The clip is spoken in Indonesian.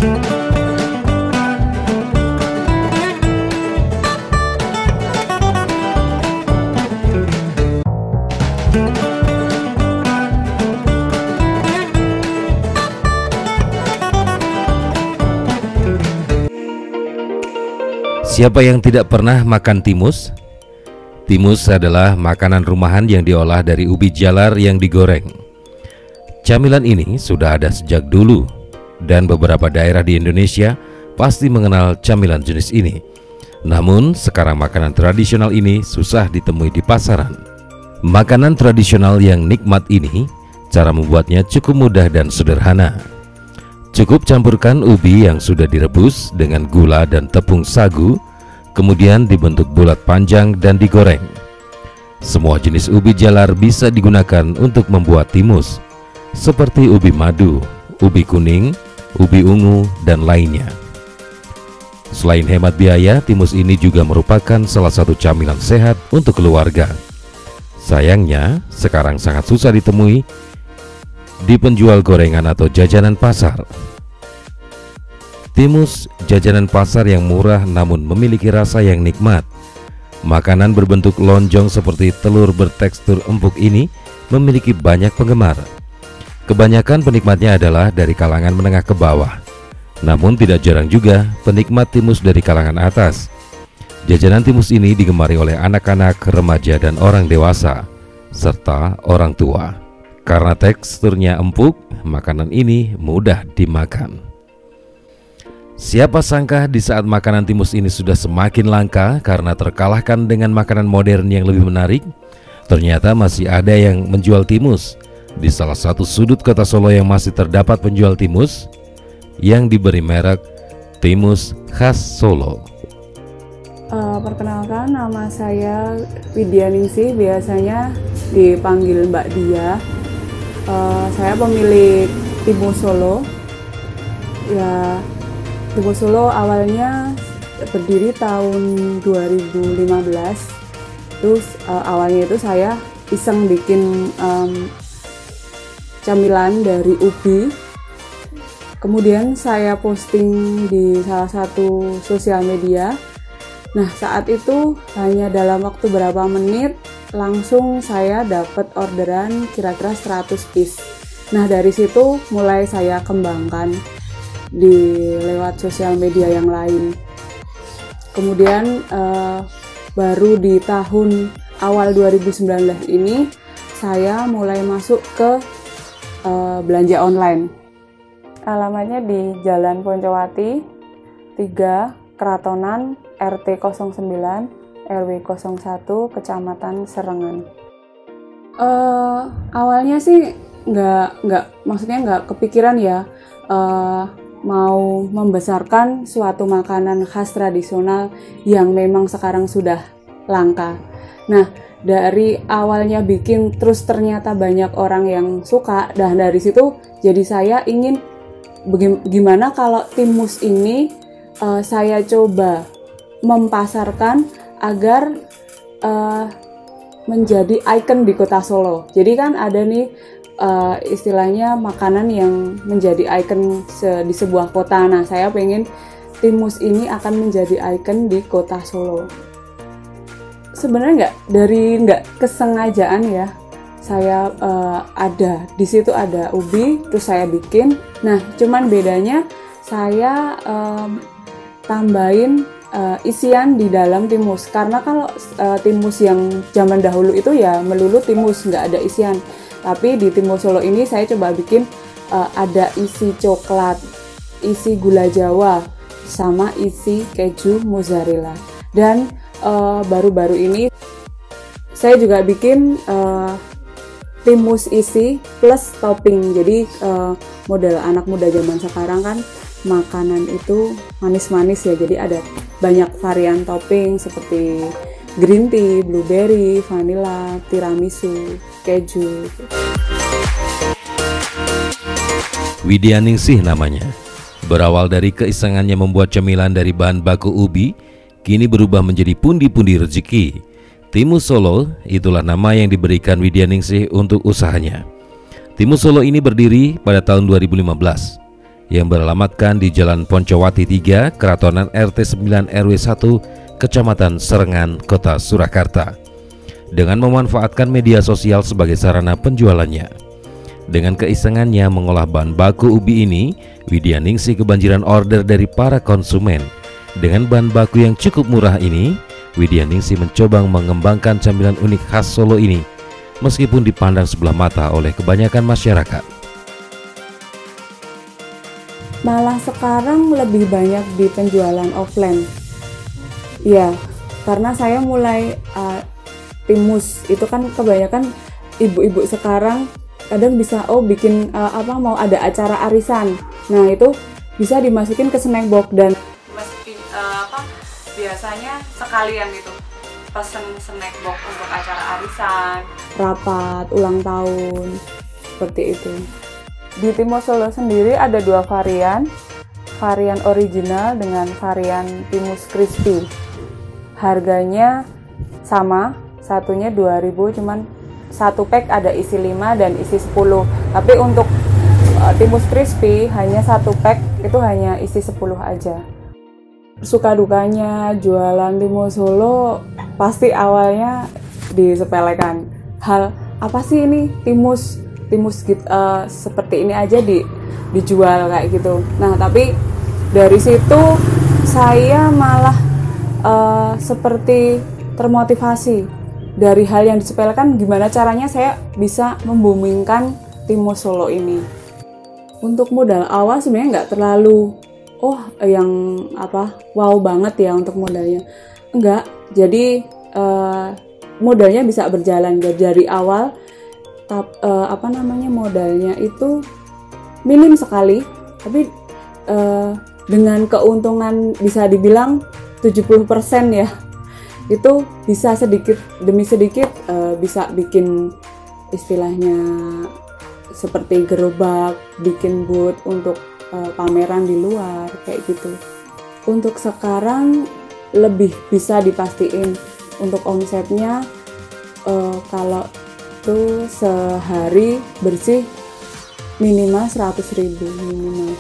Siapa yang tidak pernah makan timus? Timus adalah makanan rumahan yang diolah dari ubi jalar yang digoreng. Camilan ini sudah ada sejak dulu, dan beberapa daerah di Indonesia pasti mengenal camilan jenis ini. Namun sekarang makanan tradisional ini susah ditemui di pasaran. Makanan tradisional yang nikmat ini, cara membuatnya cukup mudah dan sederhana. Cukup campurkan ubi yang sudah direbus dengan gula dan tepung sagu, kemudian dibentuk bulat panjang dan digoreng. Semua jenis ubi jalar bisa digunakan untuk membuat timus, seperti ubi madu, ubi kuning, ubi ungu, dan lainnya. Selain hemat biaya, timus ini juga merupakan salah satu camilan sehat untuk keluarga. Sayangnya, sekarang sangat susah ditemui di penjual gorengan atau jajanan pasar. Timus, jajanan pasar yang murah namun memiliki rasa yang nikmat. Makanan berbentuk lonjong seperti telur bertekstur empuk ini memiliki banyak penggemar. Kebanyakan penikmatnya adalah dari kalangan menengah ke bawah. Namun tidak jarang juga penikmat timus dari kalangan atas. Jajanan timus ini digemari oleh anak-anak, remaja, dan orang dewasa, serta orang tua. Karena teksturnya empuk, makanan ini mudah dimakan. Siapa sangka di saat makanan timus ini sudah semakin langka karena terkalahkan dengan makanan modern yang lebih menarik, ternyata masih ada yang menjual timus. Di salah satu sudut kota Solo yang masih terdapat penjual timus yang diberi merek Timus Khas Solo. Perkenalkan, nama saya Widya Ningsih, biasanya dipanggil Mbak Dia. Saya pemilik Timus Solo. Ya, Timus Solo awalnya berdiri tahun 2015. Terus awalnya itu saya iseng bikin camilan dari ubi. Kemudian saya posting di salah satu sosial media. Nah, saat itu hanya dalam waktu berapa menit langsung saya dapat orderan kira-kira 100 piece. Nah, dari situ mulai saya kembangkan di lewat sosial media yang lain. Kemudian baru di tahun awal 2019 ini saya mulai masuk ke belanja online. Alamatnya di Jalan Poncowati 3, Keratonan, RT 09, RW 01, Kecamatan Serengan. Awalnya sih maksudnya nggak kepikiran ya mau membesarkan suatu makanan khas tradisional yang memang sekarang sudah langka. Nah, dari awalnya bikin terus ternyata banyak orang yang suka, dan dari situ jadi saya ingin gimana kalau timus ini saya coba mempasarkan agar menjadi ikon di kota Solo. Jadi kan ada nih istilahnya makanan yang menjadi ikon di sebuah kota. Nah, saya pengen timus ini akan menjadi ikon di kota Solo. Sebenarnya nggak kesengajaan ya. Saya ada di situ ada ubi, terus saya bikin. Nah, cuman bedanya saya tambahin isian di dalam timus. Karena kalau timus yang zaman dahulu itu ya melulu timus, nggak ada isian. Tapi di Timus Solo ini saya coba bikin ada isi coklat, isi gula Jawa, sama isi keju mozzarella. Dan baru-baru ini saya juga bikin timus isi plus topping. Jadi model anak muda zaman sekarang kan makanan itu manis-manis ya. Jadi ada banyak varian topping seperti green tea, blueberry, vanilla, tiramisu, keju. Widya Ningsih namanya. Berawal dari keisengannya membuat cemilan dari bahan baku ubi, kini berubah menjadi pundi-pundi rezeki. Timus Solo, itulah nama yang diberikan Widya Ningsih untuk usahanya. Timus Solo ini berdiri pada tahun 2015. yang beralamatkan di Jalan Poncowati 3, Keratonan RT 9 RW 1, Kecamatan Serengan, Kota Surakarta, dengan memanfaatkan media sosial sebagai sarana penjualannya. Dengan keisengannya mengolah bahan baku ubi ini, Widyaningsih kebanjiran order dari para konsumen. Dengan bahan baku yang cukup murah ini, Widyaningsih mencoba mengembangkan camilan unik khas Solo ini, meskipun dipandang sebelah mata oleh kebanyakan masyarakat. Malah sekarang lebih banyak di penjualan offline. Ya, karena saya mulai timus itu kan kebanyakan ibu-ibu sekarang kadang bisa bikin mau ada acara arisan. Nah, itu bisa dimasukin ke snack box dan biasanya sekalian gitu pesen snack box untuk acara arisan, rapat, ulang tahun, seperti itu. Di Timus Solo sendiri ada 2 varian original dengan varian Timus Crispy. Harganya sama, satunya 2.000, cuman satu pack ada isi 5 dan isi 10. Tapi untuk Timus Crispy hanya satu pack itu hanya isi 10 aja. Suka dukanya jualan Timus Solo pasti awalnya disepelekan. Hal apa sih ini timus gitu, seperti ini aja dijual kayak gitu. Nah, tapi dari situ saya malah seperti termotivasi dari hal yang disepelekan, gimana caranya saya bisa membumingkan Timus Solo ini. Untuk modal awal sebenarnya nggak terlalu wow banget ya untuk modalnya. Enggak, jadi modalnya bisa berjalan dari awal. Modalnya itu minim sekali, tapi dengan keuntungan bisa dibilang 70% ya. Itu bisa sedikit demi sedikit bisa bikin istilahnya seperti gerobak, bikin booth untuk pameran di luar kayak gitu. Untuk sekarang lebih bisa dipastiin untuk omsetnya kalau itu sehari bersih minimal 100.000 minimal.